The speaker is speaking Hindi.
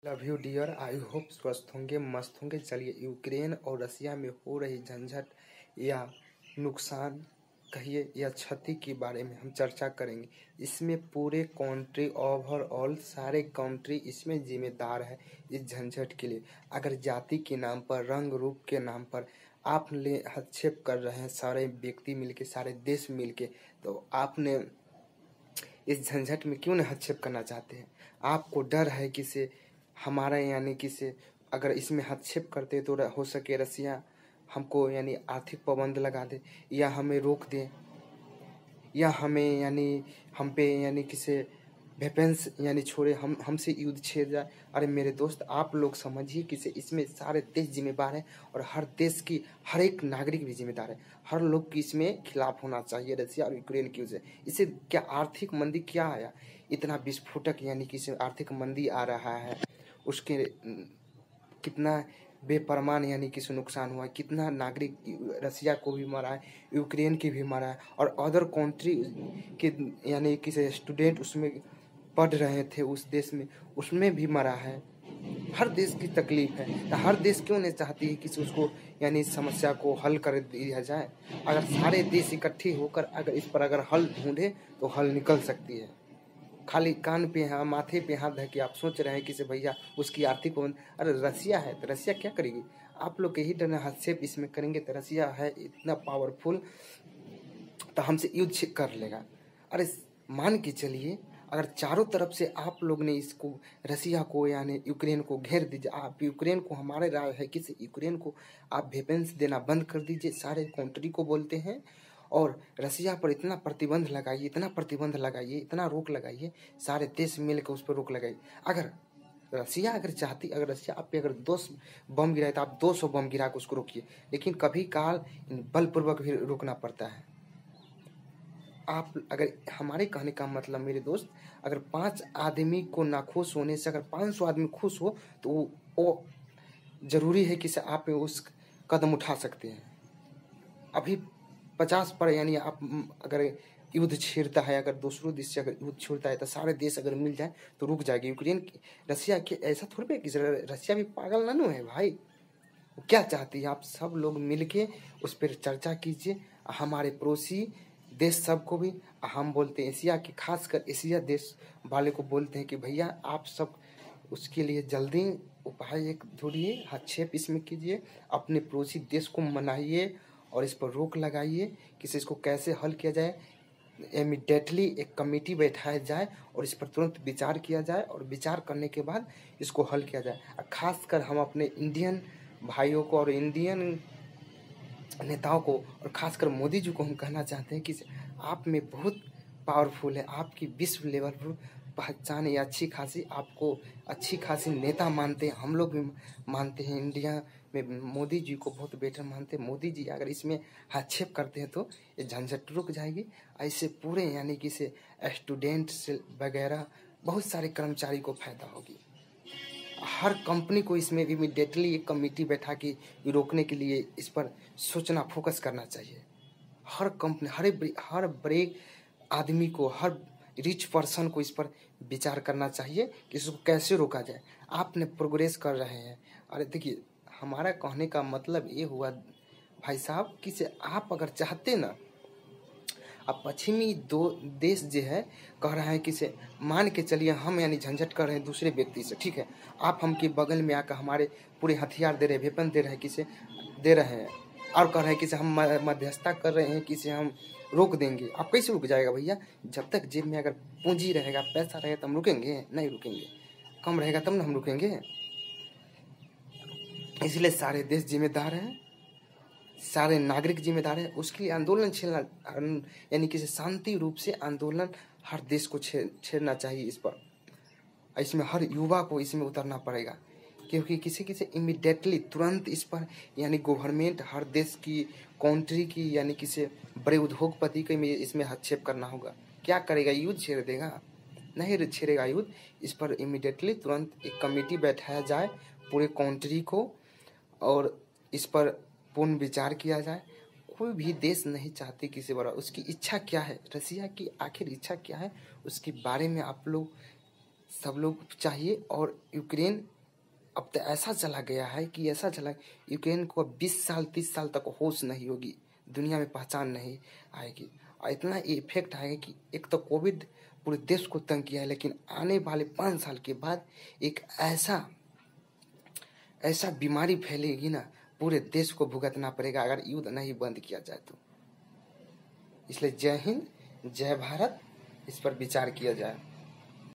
Love you dear. I hope स्वस्थ होंगे, मस्त होंगे। चलिए, यूक्रेन और रसिया में हो रही झंझट या नुकसान कहिए या क्षति के बारे में हम चर्चा करेंगे। इसमें पूरे कंट्री ओवरऑल सारे कंट्री इसमें जिम्मेदार है इस झंझट के लिए। अगर जाति के नाम पर, रंग रूप के नाम पर आप हस्तक्षेप कर रहे हैं, सारे व्यक्ति मिलके, सारे देश मिलके, तो आपने इस झंझट में क्यों नहीं हस्तक्षेप करना चाहते हैं? आपको डर है कि से हमारा यानी कि से अगर इसमें हस्तक्षेप करते तो हो सके रसिया हमको यानी आर्थिक पाबंद लगा दे, या हमें रोक दे, या हमें यानी हम पे यानी किसे वेपन्स यानी छोड़े, हमसे युद्ध छेड़ जाए। अरे मेरे दोस्त, आप लोग समझिए कि से इसमें सारे देश जिम्मेदार हैं और हर देश की हर एक नागरिक भी जिम्मेदार है। हर लोग की इसमें खिलाफ होना चाहिए रसिया और यूक्रेन की वजह से। इससे क्या आर्थिक मंदी क्या आया, इतना विस्फोटक यानी कि आर्थिक मंदी आ रहा है, उसके कितना बेपरमान यानी कि नुकसान हुआ है, कितना नागरिक रसिया को भी मारा है, यूक्रेन की भी मारा है, और अदर कंट्री के यानी कि स्टूडेंट उसमें पढ़ रहे थे उस देश में, उसमें भी मरा है। हर देश की तकलीफ है, तो हर देश क्यों नहीं चाहती है कि उसको यानी समस्या को हल कर दिया जाए। अगर सारे देश इकट्ठे होकर अगर इस पर अगर हल ढूंढे तो हल निकल सकती है। खाली कान पे यहाँ माथे पे हाथ धर के आप सोच रहे हैं कि भैया उसकी आर्थिक अरे रसिया है तो रसिया क्या करेगी? आप लोग यही डर हस्तक्षेप इसमें करेंगे तो रसिया है इतना पावरफुल, तो हमसे युद्ध कर लेगा। अरे मान के चलिए, अगर चारों तरफ से आप लोग ने इसको रसिया को यानी यूक्रेन को घेर दीजिए। आप यूक्रेन को, हमारे राय है कि यूक्रेन को आप वेपन्स देना बंद कर दीजिए, सारे कंट्री को बोलते हैं, और रसिया पर इतना प्रतिबंध लगाइए, इतना प्रतिबंध लगाइए, इतना रोक लगाइए, सारे देश मिलकर उस पर रोक लगाइए। अगर रसिया अगर चाहती, अगर रसिया आप पे अगर 2 बम गिराए तो आप 200 बम गिरा के उसको रोकिए, लेकिन कभी काल बलपूर्वक भी रोकना पड़ता है। आप अगर, हमारे कहने का मतलब मेरे दोस्त, अगर 5 आदमी को नाखुश होने से अगर 500 आदमी खुश हो तो वो जरूरी है कि आप उस कदम उठा सकते हैं। अभी 50 पर यानी आप अगर युद्ध छेड़ता है, अगर दूसरों देश से अगर युद्ध छेड़ता है तो सारे देश अगर मिल जाए तो रुक जाएगी यूक्रेन की। रसिया के ऐसा थोड़ी है कि रसिया भी पागल ना है भाई। वो क्या चाहती है? आप सब लोग मिलके उस पर चर्चा कीजिए। हमारे पड़ोसी देश सबको भी, हम बोलते हैं एशिया के, खासकर एशिया देश वाले को बोलते हैं कि भैया आप सब उसके लिए जल्दी उपाय एक ढूंढिए, हस्तक्षेप इसमें कीजिए, अपने पड़ोसी देश को मनाइए और इस पर रोक लगाइए कि इसको कैसे हल किया जाए। इमीडिएटली एक कमेटी बैठाया जाए और इस पर तुरंत विचार किया जाए, और विचार करने के बाद इसको हल किया जाए। खासकर हम अपने इंडियन भाइयों को और इंडियन नेताओं को और खासकर मोदी जी को हम कहना चाहते हैं कि आप में बहुत पावरफुल है, आपकी विश्व लेवल पर पहचान है अच्छी खासी, आपको अच्छी खासी नेता मानते हैं, हम लोग भी मानते हैं। इंडिया में मोदी जी को बहुत बेटर मानते हैं। मोदी जी अगर इसमें हस्तक्षेप करते हैं तो ये झंझट रुक जाएगी। ऐसे पूरे यानी कि से स्टूडेंट से वगैरह बहुत सारे कर्मचारी को फायदा होगी। हर कंपनी को इसमें इमीडिएटली एक कमेटी बैठा के रोकने के लिए इस पर सोचना, फोकस करना चाहिए। हर कंपनी, हर बड़े आदमी को, हर रिच पर्सन को इस पर विचार करना चाहिए कि इसको कैसे रोका जाए। आपने प्रोग्रेस कर रहे हैं। अरे देखिए, हमारा कहने का मतलब ये हुआ भाई साहब कि से आप अगर चाहते ना, अब पश्चिमी देश जो है कह रहा है कि से मान के चलिए हम यानी झंझट कर रहे हैं दूसरे व्यक्ति से, ठीक है, आप हम के बगल में आकर हमारे पूरे हथियार दे रहे हैं, वेपन दे रहे हैं, किसे दे रहे हैं, और कह रहे हैं कि से हम मध्यस्थता कर रहे हैं, कि से हम रोक देंगे। आप कैसे रुक जाएगा भैया? जब तक जेब में अगर पूंजी रहेगा, पैसा रहेगा, तो हम रुकेंगे? नहीं रुकेंगे। कम रहेगा तब ना हम रुकेंगे। इसलिए सारे देश जिम्मेदार हैं, सारे नागरिक जिम्मेदार है। उसके लिए आंदोलन छेड़ना यानी कि शांति रूप से आंदोलन हर देश को छेड़ना चाहिए। इस पर, इसमें हर युवा को इसमें उतरना पड़ेगा, क्योंकि किसी इमीडिएटली तुरंत इस पर यानी गवर्नमेंट, हर देश की, कंट्री की, यानी किसी बड़े उद्योगपति को इसमें हस्तक्षेप करना होगा। क्या करेगा? युद्ध छेड़ देगा? नहीं छेड़ेगा युद्ध। इस पर इमीडिएटली तुरंत एक कमेटी बैठाया जाए पूरे कंट्री को, और इस पर पूर्ण विचार किया जाए। कोई भी देश नहीं चाहती किसी बड़ा, उसकी इच्छा क्या है, रसिया की आखिर इच्छा क्या है, उसके बारे में आप लोग सब लोग चाहिए। और यूक्रेन अब तो ऐसा चला गया है कि ऐसा चला, यूक्रेन को 20 साल 30 साल तक होश नहीं होगी, दुनिया में पहचान नहीं आएगी, और इतना इफेक्ट आएगा कि एक तो कोविड पूरे देश को तंग किया है, लेकिन आने वाले 5 साल के बाद एक ऐसा बीमारी फैलेगी ना, पूरे देश को भुगतना पड़ेगा अगर युद्ध नहीं बंद किया जाए तो। इसलिए जय हिंद, जय भारत, इस पर विचार किया जाए।